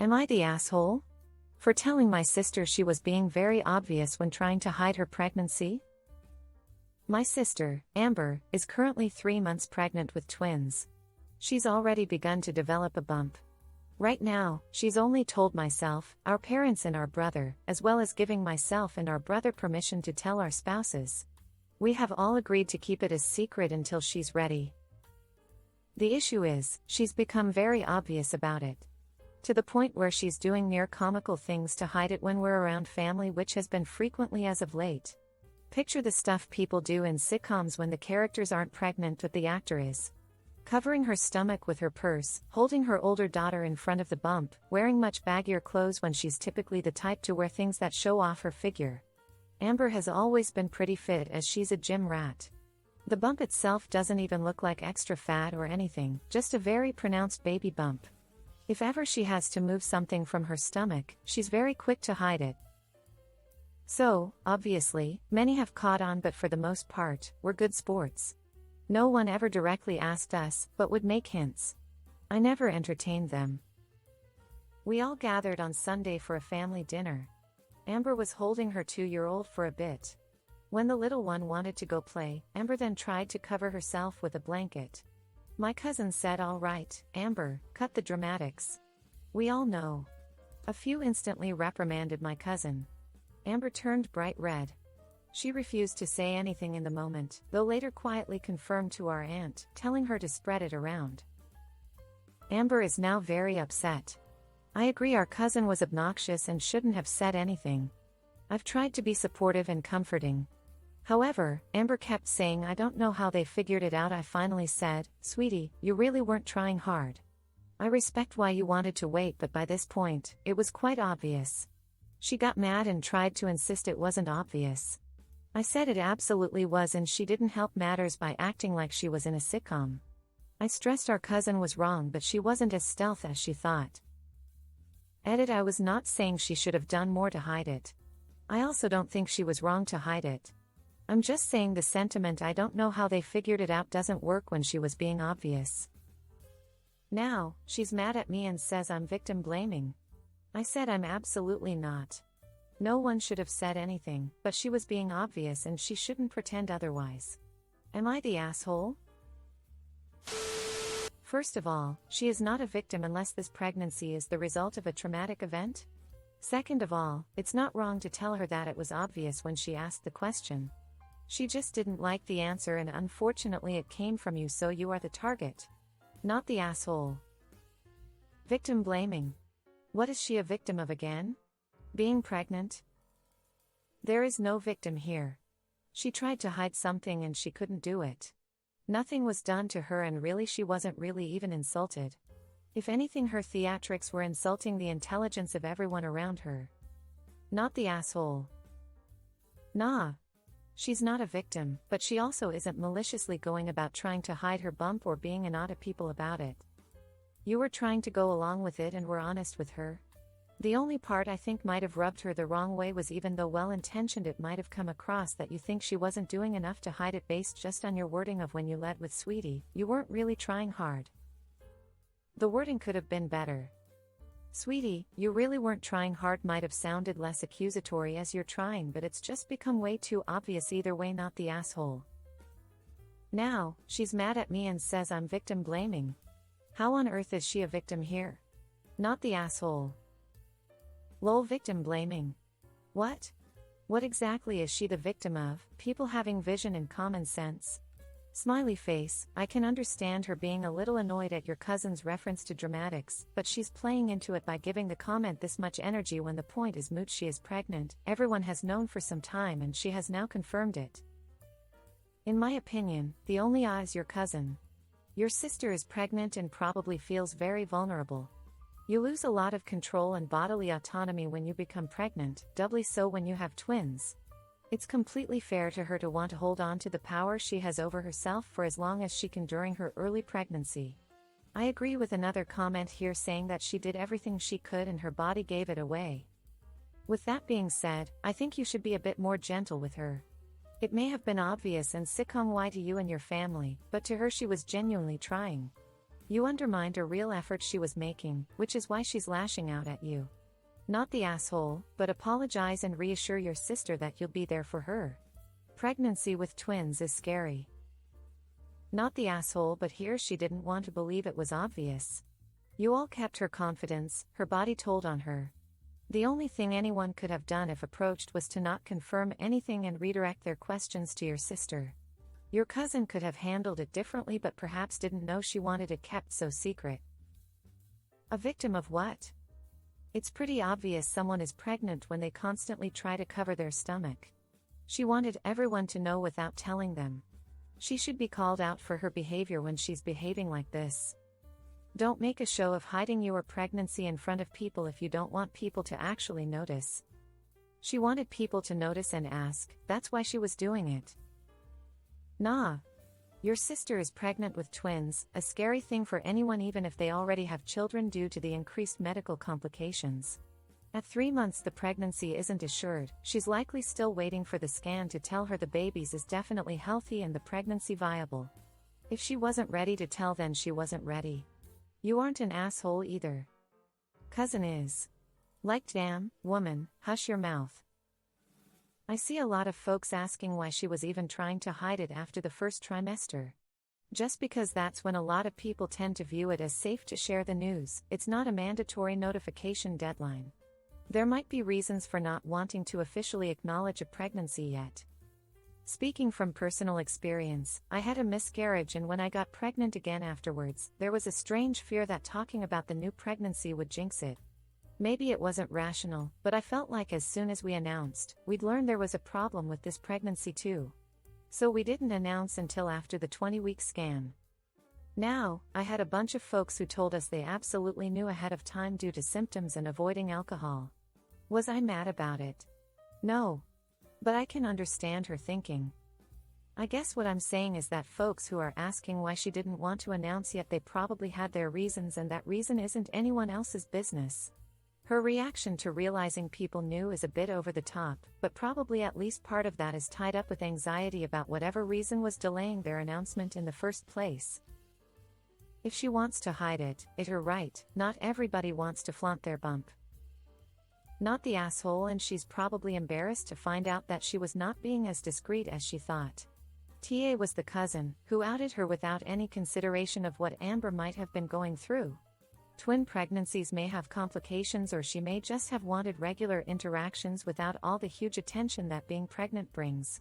Am I the asshole? For telling my sister she was being very obvious when trying to hide her pregnancy? My sister, Amber, is currently 3 months pregnant with twins. She's already begun to develop a bump. Right now, she's only told myself, our parents and our brother, as well as giving myself and our brother permission to tell our spouses. We have all agreed to keep it a secret until she's ready. The issue is, she's become very obvious about it. To the point where she's doing near comical things to hide it when we're around family, which has been frequently as of late. Picture the stuff people do in sitcoms when the characters aren't pregnant but the actor is. Covering her stomach with her purse, holding her older daughter in front of the bump, wearing much baggier clothes when she's typically the type to wear things that show off her figure. Amber has always been pretty fit as she's a gym rat. The bump itself doesn't even look like extra fat or anything, just a very pronounced baby bump. If ever she has to move something from her stomach, she's very quick to hide it. So, obviously, many have caught on, but for the most part, we're good sports. No one ever directly asked us, but would make hints. I never entertained them. We all gathered on Sunday for a family dinner. Amber was holding her 2-year-old for a bit. When the little one wanted to go play, Amber then tried to cover herself with a blanket. My cousin said, "All right, Amber, cut the dramatics. We all know." A few instantly reprimanded my cousin. Amber turned bright red. She refused to say anything in the moment, though later quietly confirmed to our aunt, telling her to spread it around. Amber is now very upset. I agree our cousin was obnoxious and shouldn't have said anything. I've tried to be supportive and comforting. However, Amber kept saying, "I don't know how they figured it out." I finally said, "Sweetie, you really weren't trying hard. I respect why you wanted to wait, but by this point, it was quite obvious." She got mad and tried to insist it wasn't obvious. I said it absolutely was, and she didn't help matters by acting like she was in a sitcom. I stressed our cousin was wrong, but she wasn't as stealth as she thought. Edit: I was not saying she should have done more to hide it. I also don't think she was wrong to hide it. I'm just saying the sentiment "I don't know how they figured it out" doesn't work when she was being obvious. Now, she's mad at me and says I'm victim blaming. I said I'm absolutely not. No one should have said anything, but she was being obvious and she shouldn't pretend otherwise. Am I the asshole? First of all, she is not a victim unless this pregnancy is the result of a traumatic event. Second of all, it's not wrong to tell her that it was obvious when she asked the question. She just didn't like the answer, and unfortunately it came from you, so you are the target. Not the asshole. Victim blaming. What is she a victim of again? Being pregnant? There is no victim here. She tried to hide something and she couldn't do it. Nothing was done to her, and really she wasn't really even insulted. If anything, her theatrics were insulting the intelligence of everyone around her. Not the asshole. Nah. She's not a victim, but she also isn't maliciously going about trying to hide her bump or being an odd people about it. You were trying to go along with it and were honest with her. The only part I think might have rubbed her the wrong way was, even though well-intentioned, it might have come across that you think she wasn't doing enough to hide it based just on your wording of when you led with "Sweetie, you weren't really trying hard." The wording could have been better. "Sweetie, you really weren't trying hard" might have sounded less accusatory, as you're trying, but it's just become way too obvious either way. Not the asshole. Now, she's mad at me and says I'm victim blaming. How on earth is she a victim here? Not the asshole. Lol, victim blaming. What? What exactly is she the victim of? People having vision and common sense? Smiley face. I can understand her being a little annoyed at your cousin's reference to dramatics, but she's playing into it by giving the comment this much energy when the point is moot. She is pregnant, everyone has known for some time, and she has now confirmed it. In my opinion, the only I is your cousin. Your sister is pregnant and probably feels very vulnerable. You lose a lot of control and bodily autonomy when you become pregnant, doubly so when you have twins. It's completely fair to her to want to hold on to the power she has over herself for as long as she can during her early pregnancy. I agree with another comment here saying that she did everything she could and her body gave it away. With that being said, I think you should be a bit more gentle with her. It may have been obvious and sitcom-y to you and your family, but to her she was genuinely trying. You undermined a real effort she was making, which is why she's lashing out at you. Not the asshole, but apologize and reassure your sister that you'll be there for her. Pregnancy with twins is scary. Not the asshole, but here she didn't want to believe it was obvious. You all kept her confidence, her body told on her. The only thing anyone could have done if approached was to not confirm anything and redirect their questions to your sister. Your cousin could have handled it differently but perhaps didn't know she wanted it kept so secret. A victim of what? It's pretty obvious someone is pregnant when they constantly try to cover their stomach. She wanted everyone to know without telling them. She should be called out for her behavior when she's behaving like this. Don't make a show of hiding your pregnancy in front of people if you don't want people to actually notice. She wanted people to notice and ask, that's why she was doing it. Nah. Your sister is pregnant with twins, a scary thing for anyone even if they already have children due to the increased medical complications. At 3 months the pregnancy isn't assured, she's likely still waiting for the scan to tell her the baby's is definitely healthy and the pregnancy viable. If she wasn't ready to tell then she wasn't ready. You aren't an asshole either. Cousin is. Like damn, woman, hush your mouth. I see a lot of folks asking why she was even trying to hide it after the first trimester. Just because that's when a lot of people tend to view it as safe to share the news, it's not a mandatory notification deadline. There might be reasons for not wanting to officially acknowledge a pregnancy yet. Speaking from personal experience, I had a miscarriage and when I got pregnant again afterwards, there was a strange fear that talking about the new pregnancy would jinx it. Maybe it wasn't rational, but I felt like as soon as we announced, we'd learn there was a problem with this pregnancy too. So we didn't announce until after the 20-week scan. Now, I had a bunch of folks who told us they absolutely knew ahead of time due to symptoms and avoiding alcohol. Was I mad about it? No. But I can understand her thinking. I guess what I'm saying is that folks who are asking why she didn't want to announce yet they probably had their reasons and that reason isn't anyone else's business. Her reaction to realizing people knew is a bit over the top, but probably at least part of that is tied up with anxiety about whatever reason was delaying their announcement in the first place. If she wants to hide it, it's her right, not everybody wants to flaunt their bump. Not the asshole, and she's probably embarrassed to find out that she was not being as discreet as she thought. TA was the cousin, who outed her without any consideration of what Amber might have been going through. Twin pregnancies may have complications or she may just have wanted regular interactions without all the huge attention that being pregnant brings.